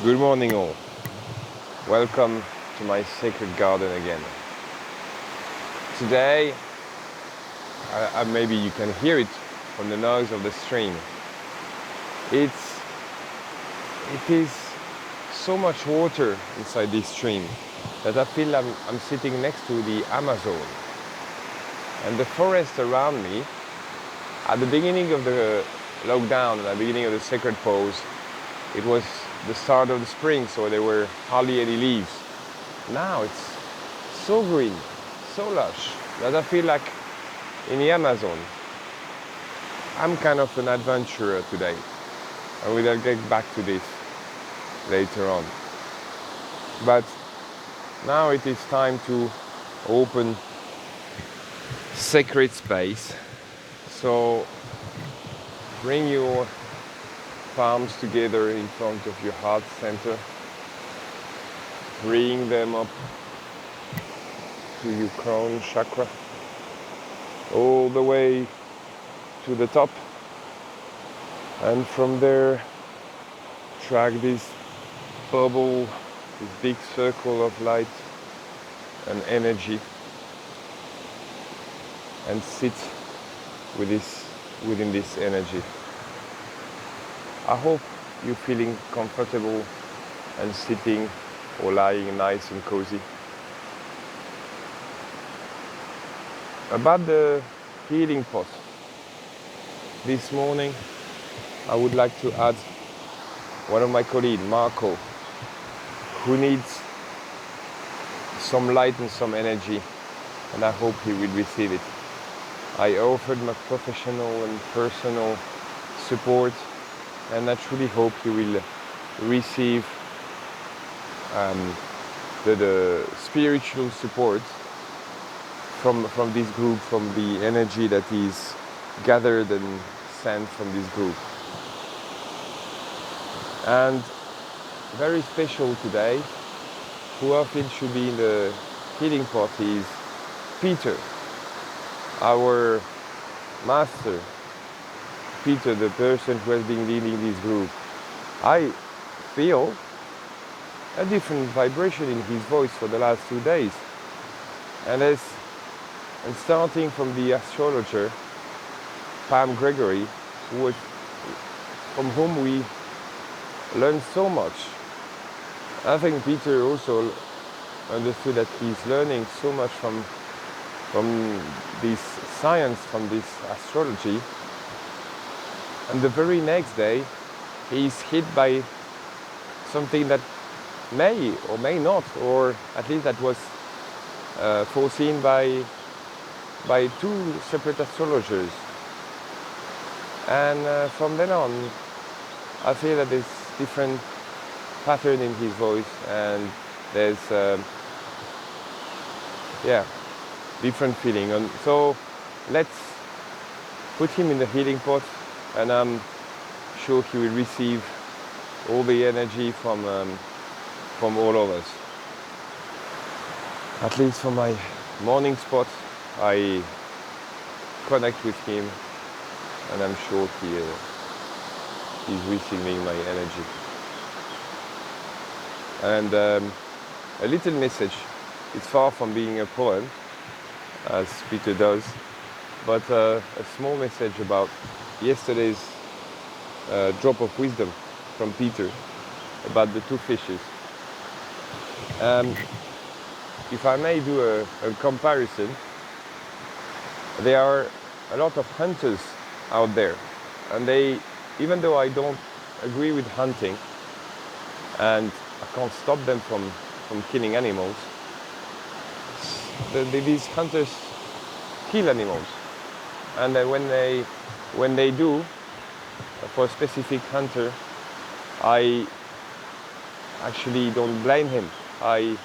Good morning all. Welcome to my sacred garden again. Today, maybe you can hear it from the noise of the stream. It is so much water inside this stream that I feel I'm sitting next to the Amazon. And the forest around me, at the beginning of the lockdown, at the beginning of the sacred pause, it was the start of the spring, so there were hardly any leaves. Now it's so green, so lush, that I feel like in the Amazon. I'm kind of an adventurer today, and we'll get back to this later on. But now it is time to open sacred space. So bring your palms together in front of your heart center. Bring them up to your crown chakra, all the way to the top. And from there, track this bubble, this big circle of light and energy, and sit within this energy. I hope you're feeling comfortable and sitting or lying nice and cozy. About the healing pot, this morning I would like to add one of my colleagues, Marco, who needs some light and some energy, and I hope he will receive it. I offered my professional and personal support, and I truly hope you will receive the spiritual support from this group, from the energy that is gathered and sent from this group. And very special today, who I feel should be in the healing pot is Peter, our master. Peter, the person who has been leading this group. I feel a different vibration in his voice for the last 2 days. And starting from the astrologer, Pam Gregory, from whom we learned so much. I think Peter also understood that he's learning so much from this science, from this astrology. And the very next day, he's hit by something that may or may not, or at least that was foreseen by two separate astrologers. And from then on, I feel that there's different pattern in his voice, and there's different feeling. And so let's put him in the healing pot, and I'm sure he will receive all the energy from all of us. At least for my morning spot, I connect with him, and I'm sure he's receiving my energy. And a little message. It's far from being a poem, as Peter does, but a small message about yesterday's drop of wisdom from Peter about the two fishes. If I may do a comparison, there are a lot of hunters out there, and even though I don't agree with hunting, and I can't stop them from killing animals, these hunters kill animals. And when they do, for a specific hunter, I actually don't blame him. I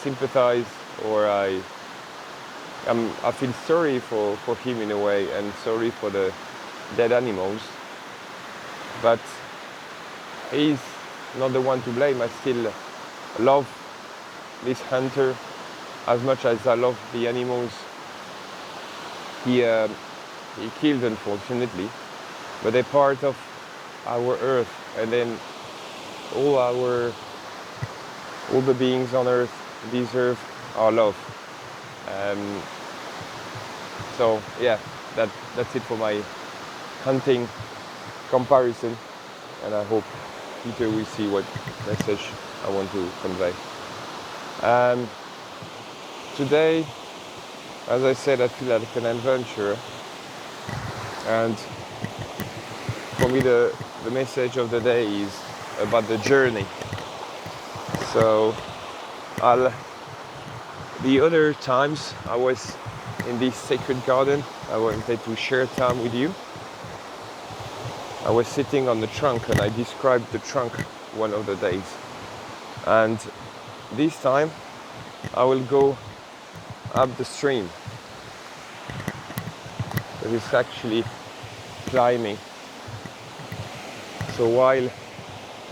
sympathize, or I feel sorry for him in a way, and sorry for the dead animals. But he's not the one to blame. I still love this hunter as much as I love the animals he killed, unfortunately. But they're part of our earth, and then all the beings on earth deserve our love. So yeah, that's it for my hunting comparison, and I hope Peter will see what message I want to convey. Today, as I said, I feel like an adventurer, and for me the message of the day is about the journey. So the other times I was in this sacred garden, I wanted to share time with you. I was sitting on the trunk and I described the trunk one of the days. And this time I will go up the stream. But it's actually climbing. So while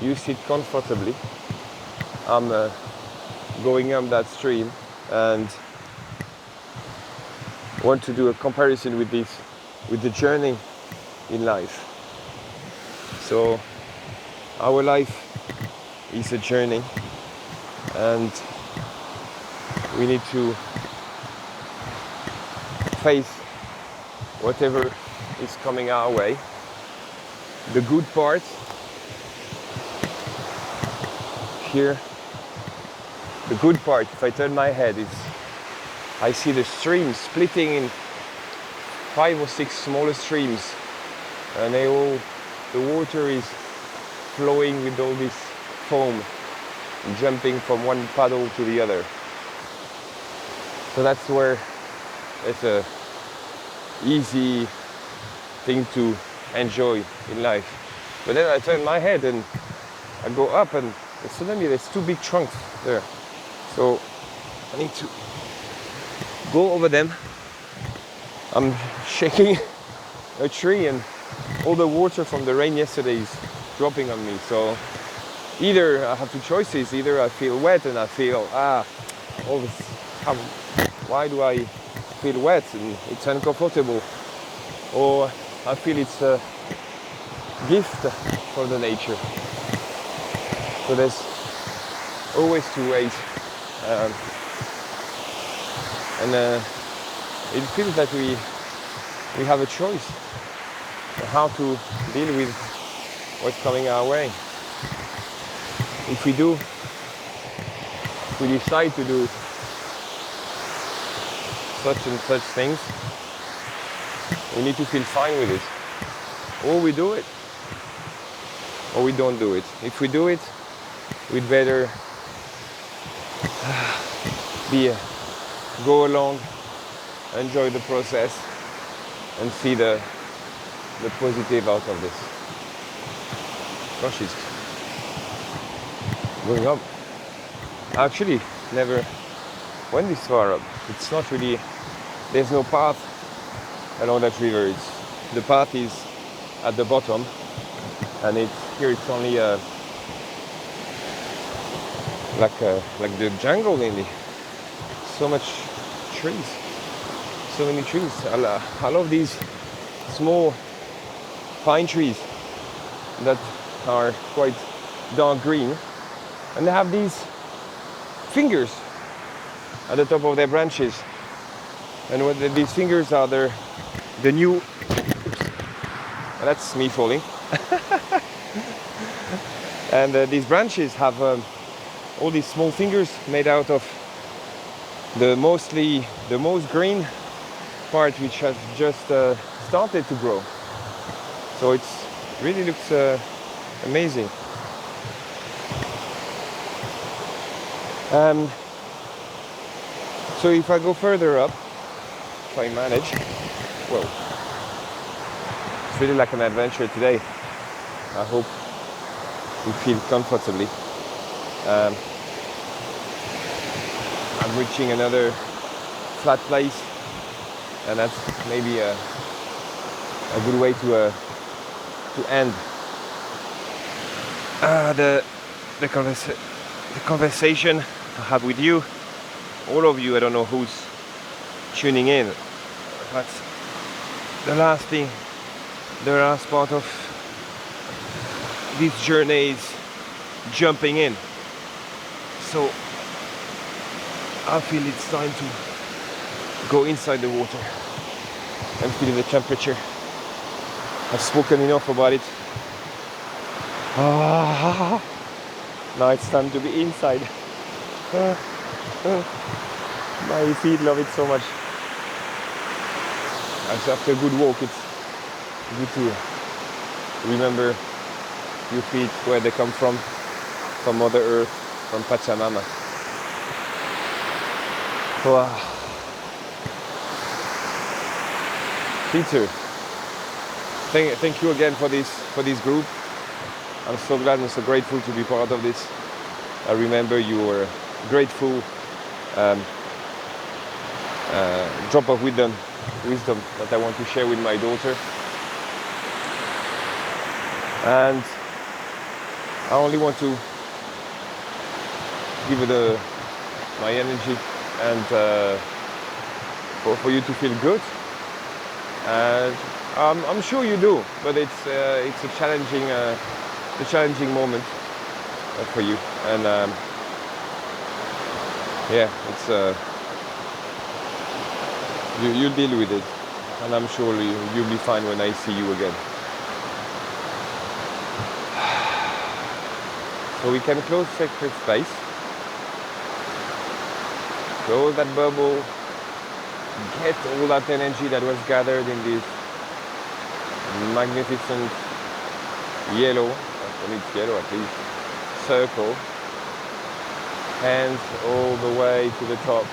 you sit comfortably, I'm going up that stream and want to do a comparison with the journey in life. So our life is a journey, and we need to face whatever is coming our way. The good part here, the good part, if I turn my head, is I see the stream splitting in 5 or 6 smaller streams, and the water is flowing with all this foam, jumping from one paddle to the other. So that's where it's a easy thing to enjoy in life. But then I turn my head and I go up, and suddenly there's 2 big trunks there. So I need to go over them. I'm shaking a tree, and all the water from the rain yesterday is dropping on me. So either I have 2 choices. Either I feel wet and I feel, all this, why do I feel wet and it's uncomfortable? Or I feel it's a gift for the nature. So there's always 2 ways. It feels like we have a choice how to deal with what's coming our way. If we decide to do such and such things, we need to feel fine with it. Or we do it, or we don't do it. If we do it, we'd better go along, enjoy the process, and see the positive out of this. Gosh, it's going up. I actually never went this far up. It's not really, there's no path along that river. The path is at the bottom, and here it's only like the jungle nearly. So much trees, so many trees. I love these small pine trees that are quite dark green, and they have these fingers at the top of their branches. And what these fingers are, the new. Oops, that's me falling. And these branches have all these small fingers made out of the most green part, which has just started to grow. So it really looks amazing. So if I go further up, if I manage, well, it's really like an adventure today. I hope you feel comfortably. I'm reaching another flat place, and that's maybe a good way to end the conversation I have with you, all of you. I don't know who's tuning in, but the last part of this journey is jumping in. So I feel it's time to go inside the water and feel the temperature. I've spoken enough about it. Now it's time to be inside. My feet love it so much. After a good walk, it's good to remember your feet, where they come from Mother Earth, from Pachamama. Wow. Peter, thank you again for this group. I'm so glad and so grateful to be part of this. I remember your grateful drop of wisdom that I want to share with my daughter. And I only want to give it my energy and for you to feel good. And I'm sure you do, but it's a challenging moment for you. And yeah, it's you deal with it, and I'm sure you'll be fine when I see you again. So we can close sacred space, close that bubble, get all that energy that was gathered in this magnificent yellow, for me it's yellow at least, circle, hands all the way to the top,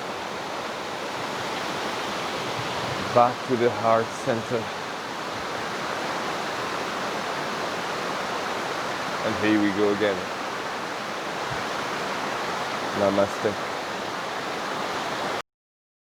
back to the heart center. And here we go again. Namaste.